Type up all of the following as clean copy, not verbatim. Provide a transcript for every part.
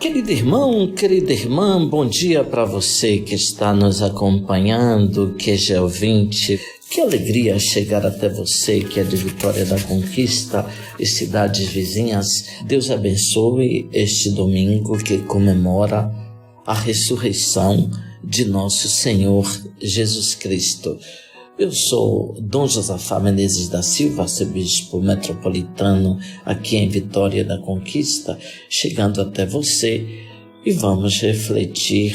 Querido irmão, querida irmã, bom dia para você que está nos acompanhando, que já é ouvinte. Que alegria chegar até você que é de Vitória da Conquista e cidades vizinhas. Deus abençoe este domingo que comemora a ressurreição de nosso Senhor Jesus Cristo. Eu sou Dom Josafá Menezes da Silva, arcebispo metropolitano aqui em Vitória da Conquista, chegando até você e vamos refletir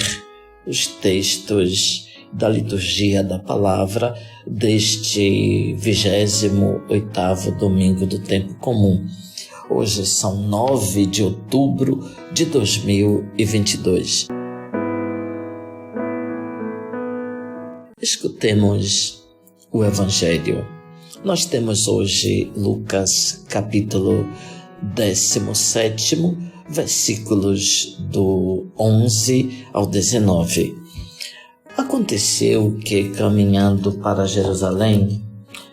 os textos da liturgia da palavra deste 28º domingo do tempo comum. Hoje são 9 de outubro de 2022. Escutemos o Evangelho. Nós temos hoje Lucas capítulo 17, versículos do 11 ao 19. Aconteceu que, caminhando para Jerusalém,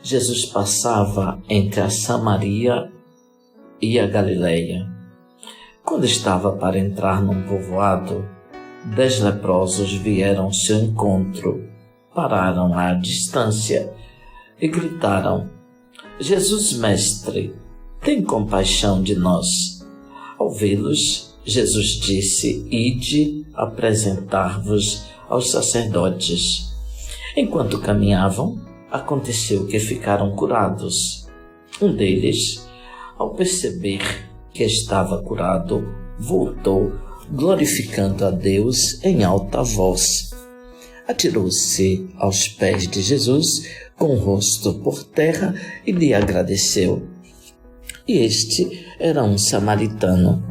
Jesus passava entre a Samaria e a Galileia. Quando estava para entrar num povoado, 10 leprosos vieram ao seu encontro, pararam à distância e gritaram: Jesus, mestre, tem compaixão de nós. Ao vê-los, Jesus disse: Ide apresentar-vos aos sacerdotes. Enquanto caminhavam, aconteceu que ficaram curados. Um deles, ao perceber que estava curado, voltou, glorificando a Deus em alta voz. Atirou-se aos pés de Jesus, com o rosto por terra, e lhe agradeceu. E este era um samaritano.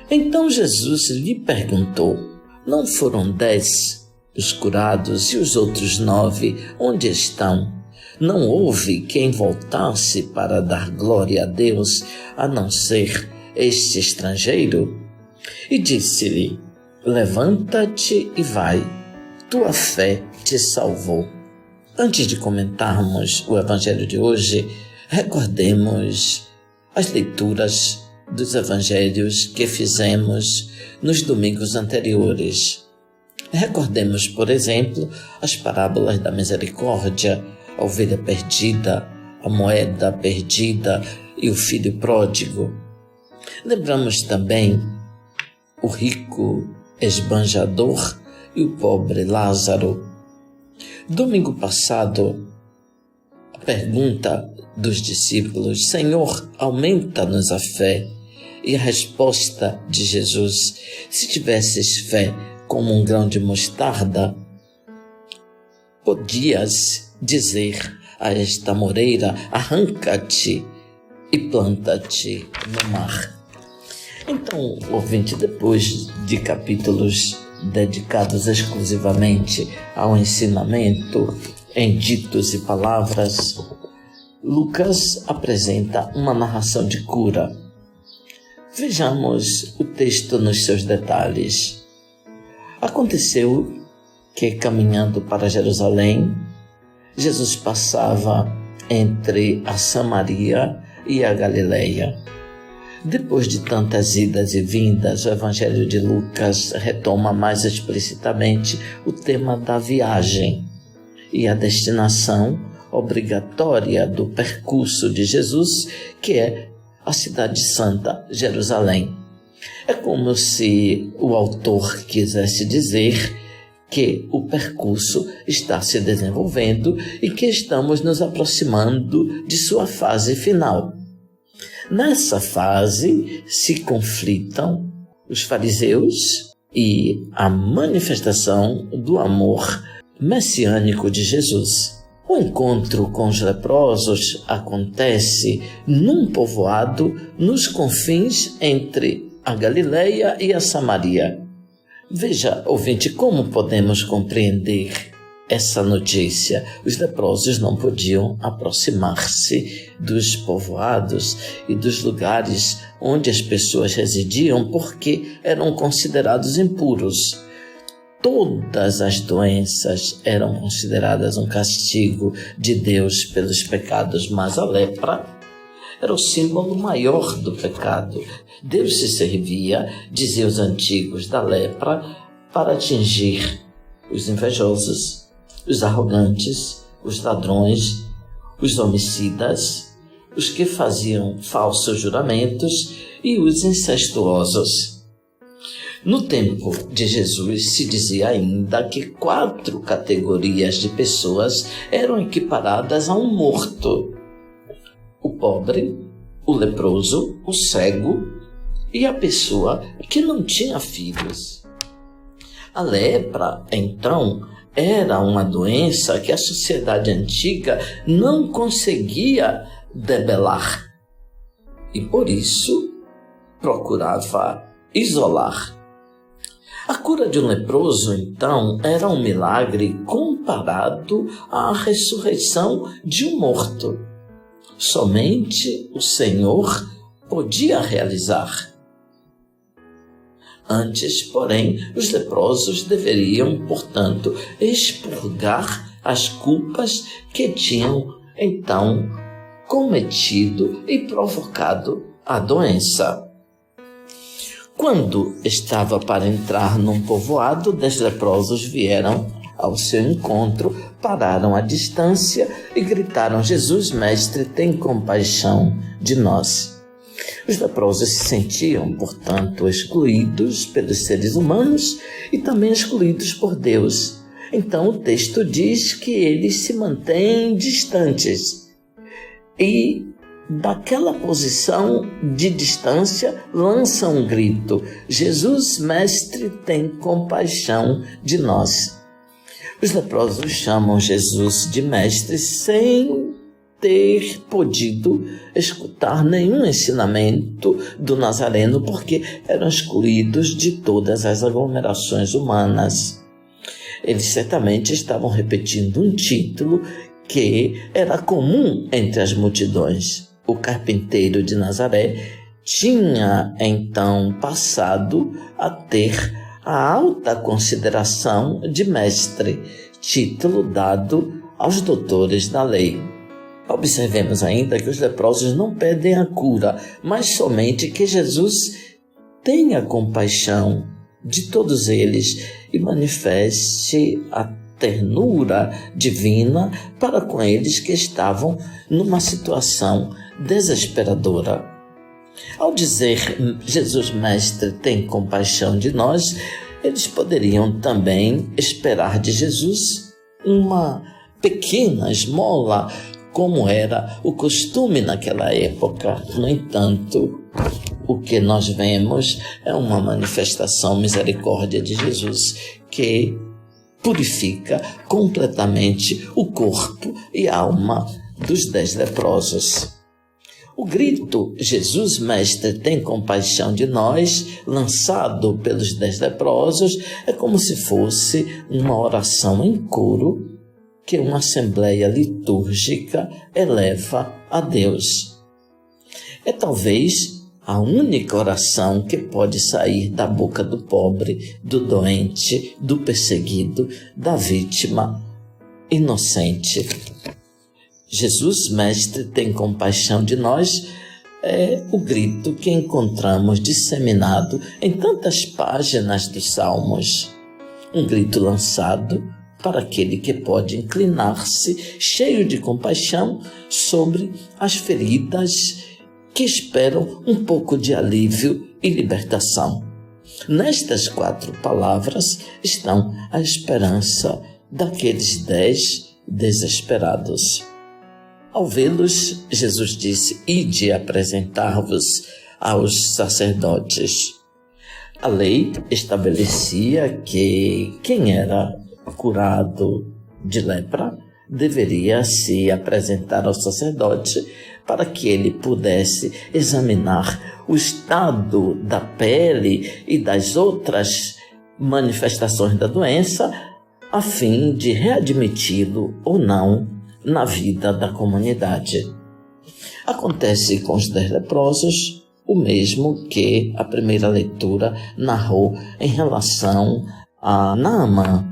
Então Jesus lhe perguntou: Não foram 10 os curados, e os outros 9 onde estão? Não houve quem voltasse para dar glória a Deus, a não ser este estrangeiro? E disse-lhe: Levanta-te e vai. Tua fé te salvou. Antes de comentarmos o Evangelho de hoje, recordemos as leituras dos Evangelhos que fizemos nos domingos anteriores. Recordemos, por exemplo, as parábolas da misericórdia, a ovelha perdida, a moeda perdida e o filho pródigo. Lembramos também o rico esbanjador e o pobre Lázaro. Domingo passado, a pergunta dos discípulos: Senhor, aumenta-nos a fé. E a resposta de Jesus: se tivesses fé como um grão de mostarda, podias dizer a esta moreira: arranca-te e planta-te no mar. Então, ouvinte, depois de capítulos dedicados exclusivamente ao ensinamento em ditos e palavras, Lucas apresenta uma narração de cura. Vejamos o texto nos seus detalhes. Aconteceu que, caminhando para Jerusalém, Jesus passava entre a Samaria e a Galileia. Depois de tantas idas e vindas, o Evangelho de Lucas retoma mais explicitamente o tema da viagem e a destinação obrigatória do percurso de Jesus, que é a cidade santa, Jerusalém. É como se o autor quisesse dizer que o percurso está se desenvolvendo e que estamos nos aproximando de sua fase final. Nessa fase se conflitam os fariseus e a manifestação do amor messiânico de Jesus. O encontro com os leprosos acontece num povoado nos confins entre a Galileia e a Samaria. Veja, ouvinte, como podemos compreender essa notícia. Os leprosos não podiam aproximar-se dos povoados e dos lugares onde as pessoas residiam porque eram considerados impuros. Todas as doenças eram consideradas um castigo de Deus pelos pecados, mas a lepra era o símbolo maior do pecado. Deus se servia, diziam os antigos, da lepra para atingir os invejosos, os arrogantes, os ladrões, os homicidas, os que faziam falsos juramentos e os incestuosos. No tempo de Jesus se dizia ainda que 4 categorias de pessoas eram equiparadas a um morto: o pobre, o leproso, o cego e a pessoa que não tinha filhos. A lepra, então, era uma doença que a sociedade antiga não conseguia debelar e, por isso, procurava isolar. A cura de um leproso, então, era um milagre comparado à ressurreição de um morto. Somente o Senhor podia realizar. Antes, porém, os leprosos deveriam, portanto, expurgar as culpas que tinham, então, cometido e provocado a doença. Quando estava para entrar num povoado, 10 leprosos vieram ao seu encontro, pararam à distância e gritaram: Jesus, mestre, tem compaixão de nós. Os leprosos se sentiam, portanto, excluídos pelos seres humanos e também excluídos por Deus. Então o texto diz que eles se mantêm distantes e, daquela posição de distância, lança um grito: Jesus, mestre, tem compaixão de nós. Os leprosos chamam Jesus de mestre sem ter podido escutar nenhum ensinamento do Nazareno, porque eram excluídos de todas as aglomerações humanas. Eles certamente estavam repetindo um título que era comum entre as multidões. O carpinteiro de Nazaré tinha então passado a ter a alta consideração de mestre, título dado aos doutores da lei. Observemos ainda que os leprosos não pedem a cura, mas somente que Jesus tenha compaixão de todos eles e manifeste a ternura divina para com eles que estavam numa situação desesperadora. Ao dizer Jesus, mestre, tem compaixão de nós, eles poderiam também esperar de Jesus uma pequena esmola, como era o costume naquela época. No entanto, o que nós vemos é uma manifestação misericórdia de Jesus que purifica completamente o corpo e a alma dos 10 leprosos. O grito Jesus, mestre, tem compaixão de nós, lançado pelos 10 leprosos, é como se fosse uma oração em coro que uma assembleia litúrgica eleva a Deus. É talvez a única oração que pode sair da boca do pobre, do doente, do perseguido, da vítima inocente. Jesus, mestre, tem compaixão de nós, é o grito que encontramos disseminado em tantas páginas dos Salmos. Um grito lançado para aquele que pode inclinar-se, cheio de compaixão, sobre as feridas que esperam um pouco de alívio e libertação. Nestas 4 palavras estão a esperança daqueles 10 desesperados. Ao vê-los, Jesus disse: ide apresentar-vos aos sacerdotes. A lei estabelecia que quem era curado de lepra deveria se apresentar ao sacerdote para que ele pudesse examinar o estado da pele e das outras manifestações da doença, a fim de readmiti-lo ou não na vida da comunidade. Acontece com os 10 leprosos o mesmo que a primeira leitura narrou em relação a Naamã.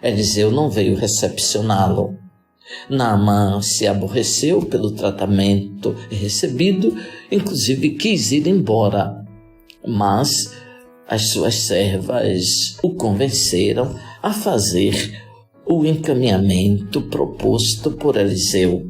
Eliseu não veio recepcioná-lo. Naamã se aborreceu pelo tratamento acolhimento recebido, inclusive quis ir embora, mas as suas servas o convenceram a fazer o encaminhamento proposto por Eliseu.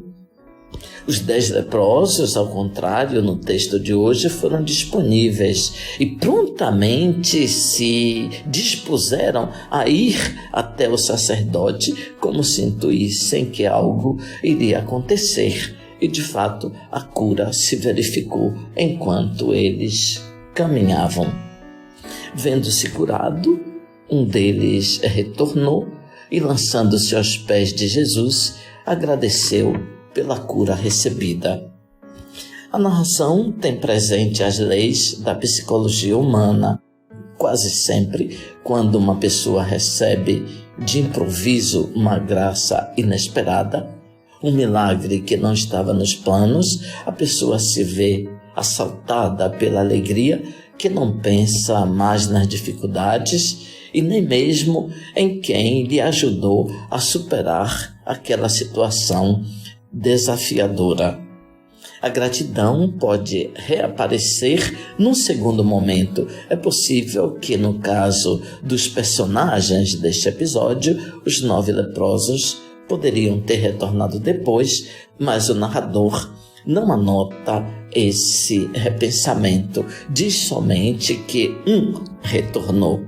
Os 10 leprosos, ao contrário, no texto de hoje, foram disponíveis e prontamente se dispuseram a ir até o sacerdote como se intuíssem que algo iria acontecer. E, de fato, a cura se verificou enquanto eles caminhavam. Vendo-se curado, um deles retornou e, lançando-se aos pés de Jesus, agradeceu pela cura recebida. A narração tem presente as leis da psicologia humana. Quase sempre, quando uma pessoa recebe de improviso uma graça inesperada, um milagre que não estava nos planos, a pessoa se vê assaltada pela alegria que não pensa mais nas dificuldades e nem mesmo em quem lhe ajudou a superar aquela situação desafiadora. A gratidão pode reaparecer num segundo momento. É possível que, no caso dos personagens deste episódio, os 9 leprosos poderiam ter retornado depois, mas o narrador não anota esse repensamento. Diz somente que um retornou,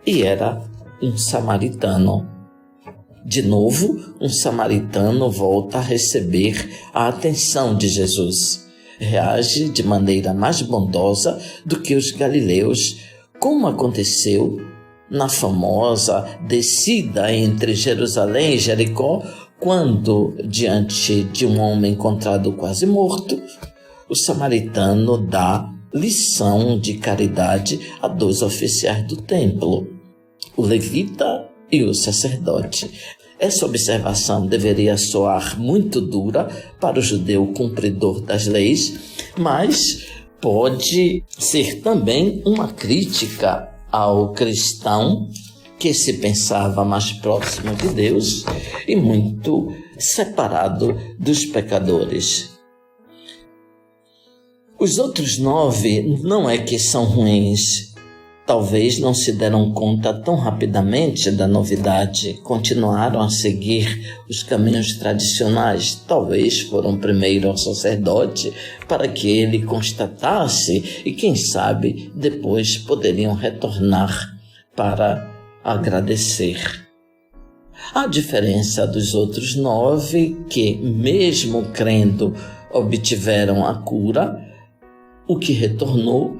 e era um samaritano. De novo, um samaritano volta a receber a atenção de Jesus. Reage de maneira mais bondosa do que os galileus, como aconteceu na famosa descida entre Jerusalém e Jericó, quando, diante de um homem encontrado quase morto, o samaritano dá lição de caridade a 2 oficiais do templo, o levita e o sacerdote. Essa observação deveria soar muito dura para o judeu cumpridor das leis, mas pode ser também uma crítica ao cristão que se pensava mais próximo de Deus e muito separado dos pecadores. Os outros 9 não é que são ruins. Talvez não se deram conta tão rapidamente da novidade, continuaram a seguir os caminhos tradicionais. Talvez foram primeiro ao sacerdote para que ele constatasse e, quem sabe, depois poderiam retornar para agradecer. A diferença dos outros 9, que, mesmo crendo, obtiveram a cura, o que retornou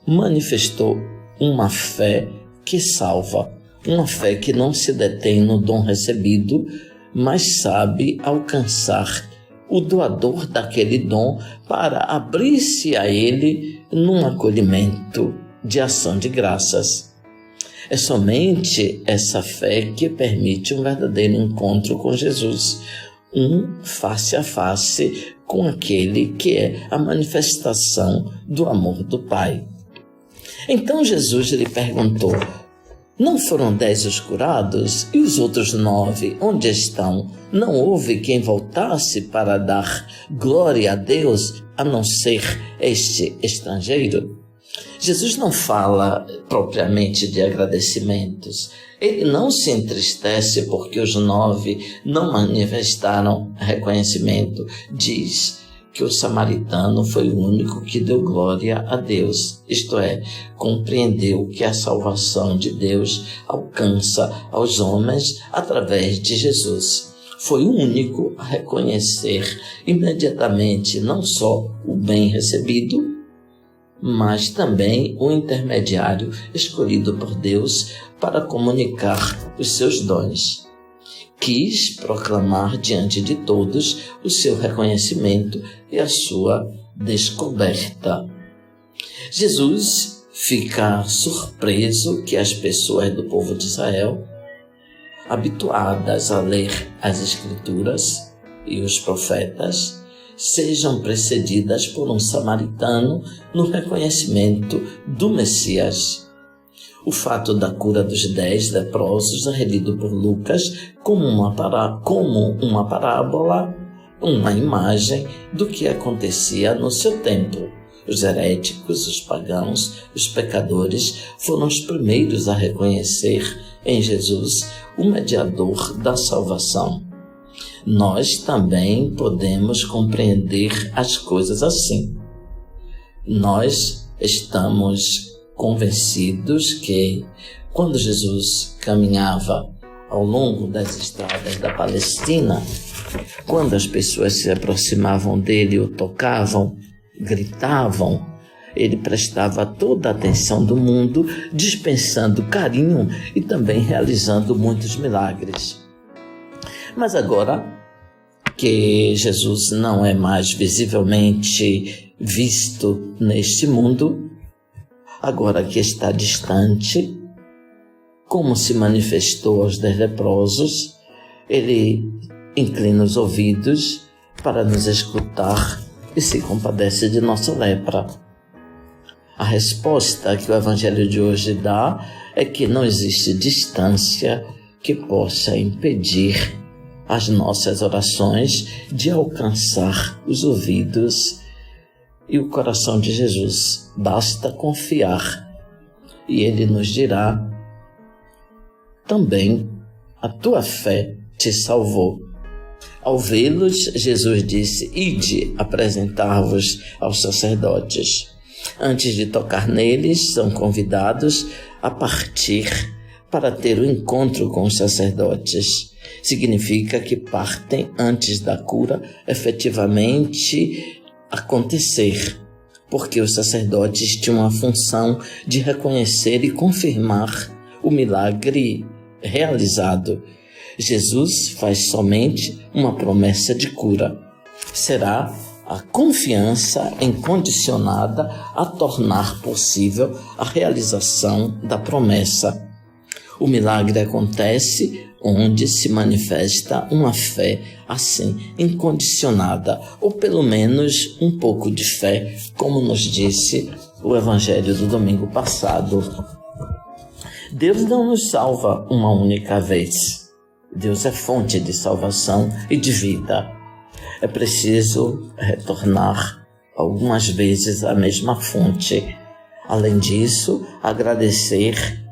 manifestou uma fé que salva, uma fé que não se detém no dom recebido, mas sabe alcançar o doador daquele dom para abrir-se a ele num acolhimento de ação de graças. É somente essa fé que permite um verdadeiro encontro com Jesus, um face a face com aquele que é a manifestação do amor do Pai. Então Jesus lhe perguntou: não foram 10 os curados? E os outros 9, onde estão? Não houve quem voltasse para dar glória a Deus, a não ser este estrangeiro? Jesus não fala propriamente de agradecimentos. Ele não se entristece porque os 9 não manifestaram reconhecimento. Diz que o samaritano foi o único que deu glória a Deus, isto é, compreendeu que a salvação de Deus alcança aos homens através de Jesus. Foi o único a reconhecer imediatamente não só o bem recebido, mas também o intermediário escolhido por Deus para comunicar os seus dons. Quis proclamar diante de todos o seu reconhecimento e a sua descoberta. Jesus fica surpreso que as pessoas do povo de Israel, habituadas a ler as Escrituras e os profetas, sejam precedidas por um samaritano no reconhecimento do Messias. O fato da cura dos 10 leprosos é relido por Lucas como uma parábola uma imagem do que acontecia no seu tempo. Os heréticos, os pagãos, os pecadores foram os primeiros a reconhecer em Jesus o mediador da salvação. Nós também podemos compreender as coisas assim. Nós estamos convencidos que, quando Jesus caminhava ao longo das estradas da Palestina, quando as pessoas se aproximavam dele, o tocavam, gritavam, ele prestava toda a atenção do mundo, dispensando carinho e também realizando muitos milagres. Mas agora que Jesus não é mais visivelmente visto neste mundo, agora que está distante, como se manifestou aos 10 leprosos, ele inclina os ouvidos para nos escutar e se compadece de nossa lepra. A resposta que o Evangelho de hoje dá é que não existe distância que possa impedir as nossas orações de alcançar os ouvidos e o coração de Jesus. Basta confiar e Ele nos dirá: também a tua fé te salvou. Ao vê-los, Jesus disse: ide apresentar-vos aos sacerdotes. Antes de tocar neles, são convidados a partir para ter o encontro com os sacerdotes. Significa que partem antes da cura efetivamente acontecer, porque os sacerdotes tinham a função de reconhecer e confirmar o milagre realizado. Jesus faz somente uma promessa de cura. Será a confiança incondicionada a tornar possível a realização da promessa. O milagre acontece onde se manifesta uma fé assim, incondicionada, ou pelo menos um pouco de fé, como nos disse o Evangelho do domingo passado. Deus não nos salva uma única vez. Deus é fonte de salvação e de vida. É preciso retornar algumas vezes à mesma fonte. Além disso, agradecer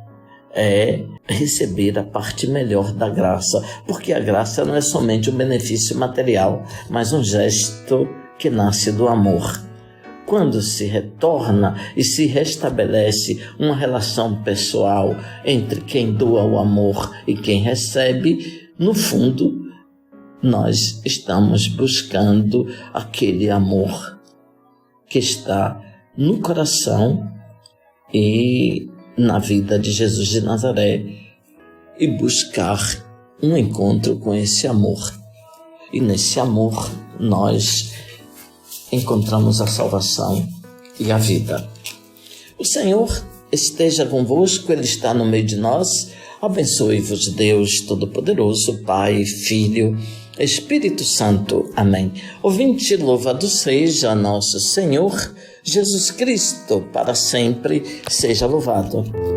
é receber a parte melhor da graça, porque a graça não é somente um benefício material, mas um gesto que nasce do amor. Quando se retorna e se restabelece uma relação pessoal entre quem doa o amor e quem recebe, no fundo, nós estamos buscando aquele amor que está no coração e na vida de Jesus de Nazaré, e buscar um encontro com esse amor. E nesse amor nós encontramos a salvação e a vida. O Senhor esteja convosco, Ele está no meio de nós. Abençoe-vos Deus Todo-Poderoso, Pai, Filho, Espírito Santo. Amém. Ouvinte, louvado seja nosso Senhor Jesus Cristo, para sempre seja louvado.